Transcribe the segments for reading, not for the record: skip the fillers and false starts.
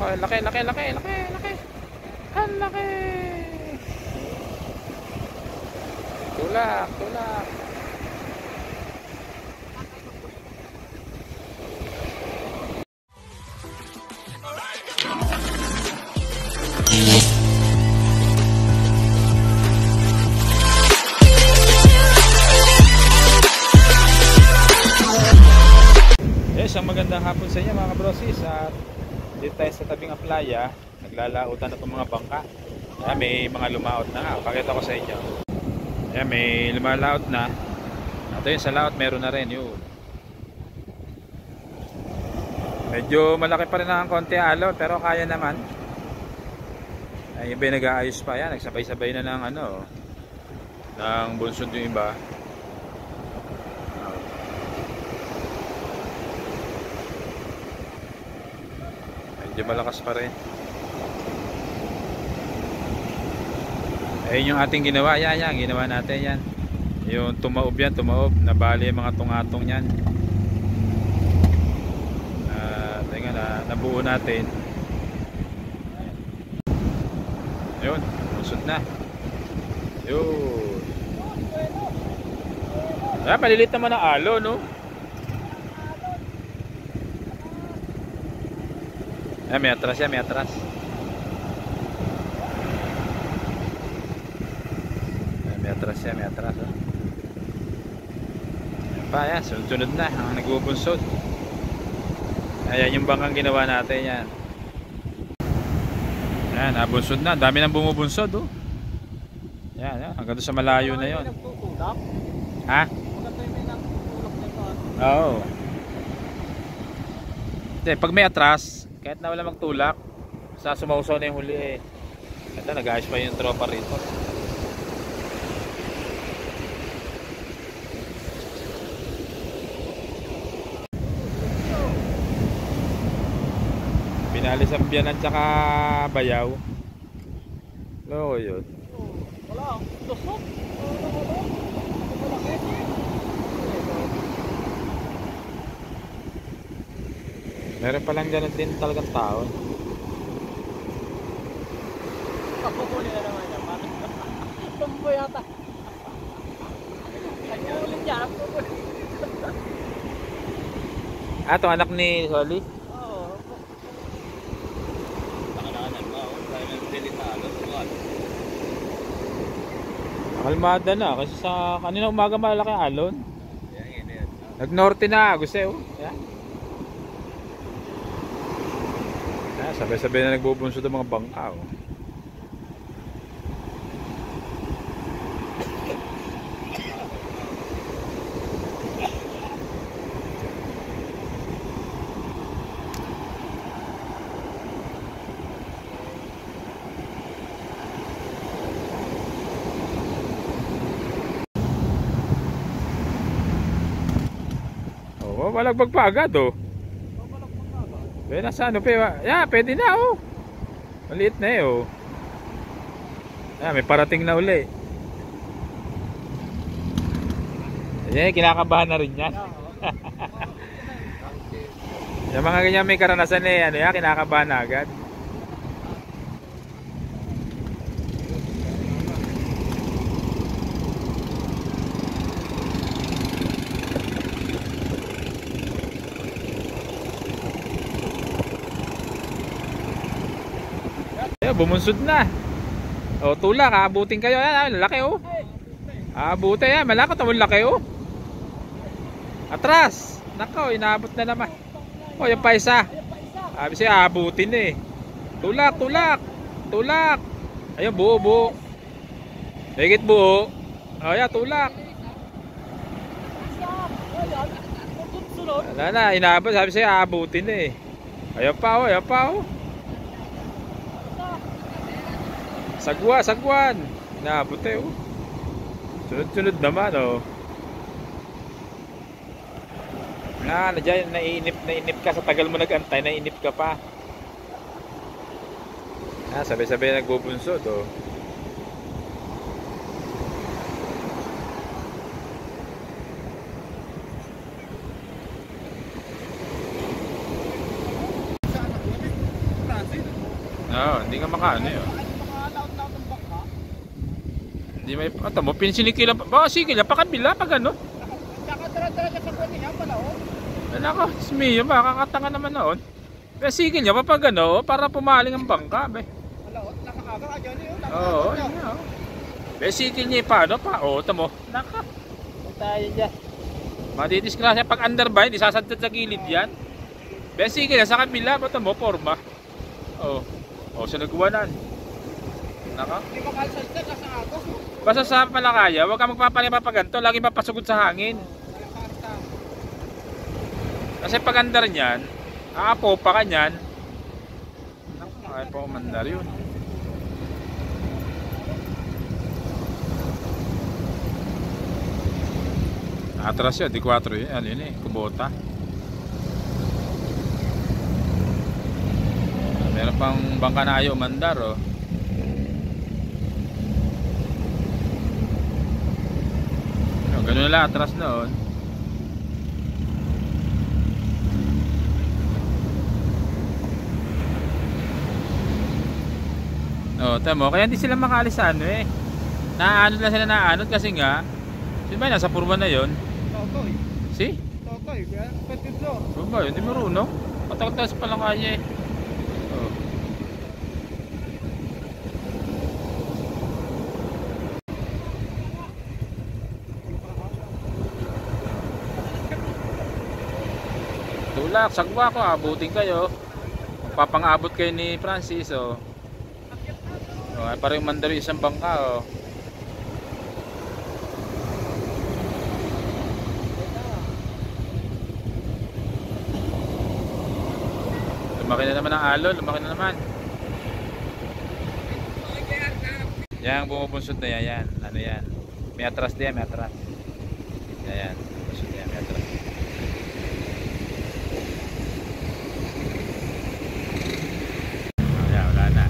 Oh, laki, laki, laki, laki, laki. Ang laki. Tulak, tulak. Isang magandang hapon sa inyo mga kabrosis. At dito tayo sa tabing playa, naglalautan na itong mga bangka. Ayan, may mga lumaot na nga. Pakita ko sa inyo. Ayan, may lumalaot na. At yun, sa laot meron na rin yun. Medyo malaki pa rin ang konti alon, pero kaya naman. Ay, iba yung nag-aayos pa. Ayan, nagsabay-sabay na ng ano, ng bunsod yung iba. Medyo malakas pa rin. Ayun yung ating ginawa. Yan, ginawa natin yan. Yung tumaob yan, tumaob. Nabali yung mga tungatong yan. Tingnan na, nabuo natin. Yun, usod na. Yun. Malilit naman ang alo, no? May atras yan, may atras. May atras yan, may atras. Oh. Ayan pa, yan, sunod-sunod na ang nagbubunsod. Ayan yung bangkang ginawa natin yan. Ayan, nabunsod na. Dami nang bumubunsod, oh. Ayan, yan, hanggang doon sa malayo na yun. Ha? Oo. Pag may atras, kahit na wala magtulak, sa sumausaw na yung huli eh. Ito, nag-ayos pa yung tropa rito. Pinali sa biyanan tsaka bayaw. Loko yun. Wala, lusot. Meron palang ganun din talagang tao. Kapupuli na naman yan. Tumbo yata. Nag-uulit yan. Ito anak ni Holly? Oo. Nakalanan ba? Dahil ng delitado. Kalmada na kasi sa kanina umaga malaki alon. Nag-norte na, gusto eh. Yan. Sabay-sabay na nagbubunsod ang mga bangka. Oh. Oh, malagbag pa agad oh. Pwede na sa ano pa. Yeah, pwede na oh. Maliit na eh oh. Yeah, may parating na uli. Ayan, kinakabahan na rin yan. Yung mga ganyan may karanasan eh, ano yan, kinakabahan na agad. Bumunsod na. O tulak, aabutin kayo. Ayan, laki oh. Aabutin yan, malakot naman laki oh. Atras. Nako, inaabot na naman. O yung pa isa. Sabi siya, aabutin eh. Tulak, tulak. Tulak. Ayun, buo, buo. Higit buo. O yan, tulak. Wala na, inaabot. Sabi siya, aabutin eh. Ayun pa oh, ayun pa oh. Sagwa, sagwan. Inaabot eh oh. Sunod-sunod naman oh. Nandiyan, naiinip ka sa tagal mo nag-antay, naiinip ka pa. Sabay-sabay nagbubunsod oh. Oo, hindi ka makaano yun. Makalaot-laot ng bangka. Hindi may, ito mo, pinsinikila pa. Baka sikila, pakabila, pag ano. Tsaka dara-dara niya sa kuwan niya, palaot. Ano ako, Smio, makakatanga naman noon. Kaya sikil niya, papag ano, para pumaling ang bangka, be. Palaot, nakakaga ka dyan yun. Oo, yun nga. Be, sikil niya, paano pa? Oo, ito mo. Naka. Tayo dyan. Madidisgrasya pag underbind, isasadad sa gilid yan. Be, sikil niya, sa kabila, ito mo, forma. Oo. Oo, sa nagwanan. Naka. Hindi makalsalsa ka sa agos. Basta sa palakaya, huwag ka magpapalima pag ganito, lagi papasugod sa hangin. Nakakarta. Kasi pag andar niyan, aapo pa ka niyan. Ay po mandar yun. Atras yun, di 4 yun. Ano yun eh, Kubota. Meron pang bangka na ayaw mandar oh. Ganun na lang, atras noon. Oh, tamo, kaya hindi sila makaalis sa ano eh. Naanod lang sila naanod kasi nga, sino ba nasa purba na yon? Totoy. Si? Totoy. Kaya petit floor. Ano ba yun? Hindi marunong. Patak-tas pa lang kaya eh. Oh. Tulak, sagwa ko, abutin kayo. Papang-abot kayo ni Francis oh. Oh, ay parang mandalo isang bangka oh. Lumaki na naman ang alon, lumaki na naman. Yan, bumubunsod na yan, yan. Ano yan? May atras diyan, may atras. Yan, bumubunsod na yan, may atras. Ayan, wala na.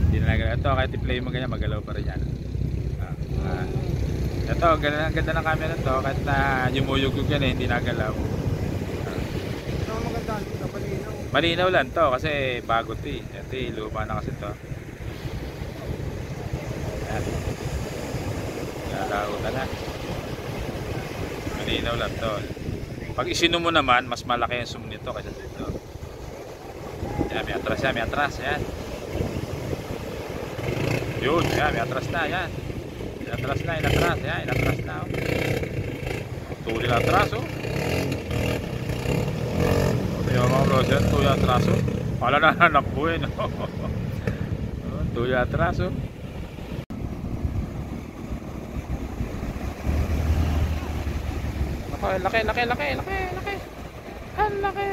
Hindi na nagalaw. Ito, kahit i-play mo ganyan, magalaw pa rin yan. Ito, ganda ng camera to. Kahit na yumuyugog yan eh, hindi nagalaw. Ito ang maganda. Napalinaw. Malinaw lang to kasi bago to eh. Ito eh, luma na kasi to. Ayan. Nalao ka na. Malinaw lang to. Pag isino mo naman, mas malaki yung zoom nito kaysa dito. Yan, may atras yan, may atras. Yan. Yun, yan, may atras na. Yan. Inatras na, inatras. Yan, inatras na. Oh. Tuloy na atras oh. Yung mga brother, tuloy atras oh. Pala na nanakbo eh. No? Tuloy atras oh. Laki, laki, laki, laki, laki. Ang laki.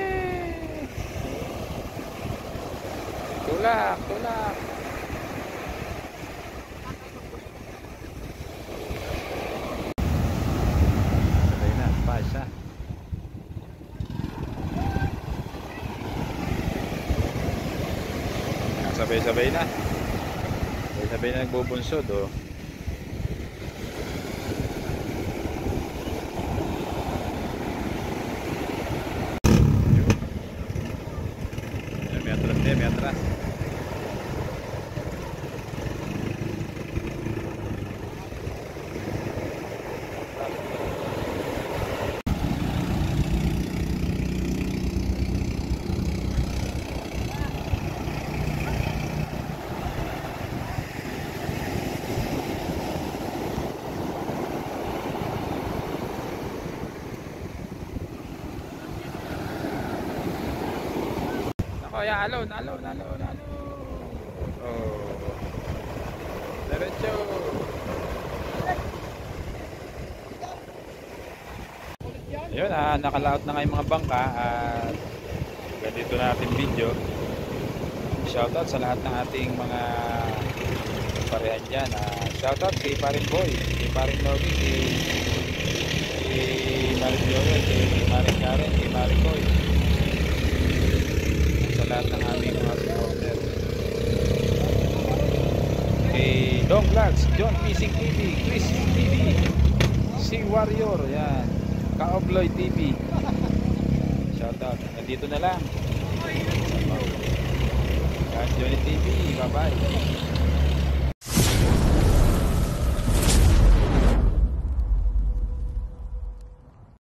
Tulak, tulak. Sabay na, pa isa. Sabay-sabay na. Sabay-sabay na nagbubunsod oh. May atras din, may atras. Kaya alon, alon, alon, alon. Oh. Diretso. Ayun, nakalaot na nga yung mga bangka at ganito na ating video. Shoutout sa lahat ng ating mga parehan dyan. Shoutout kay Paring Boy, kay Paring Nogi, kay Paring Joel, kay Paring Karen, kay Paring Boy. Sa lahat ng aming mga supporter. Kay Dong Vlogs, John Fishing TV, Chris TV, Si Warrior, yan. Kaobloy TV. Shoutout. Nandito na lang. Johnny TV. Bye-bye.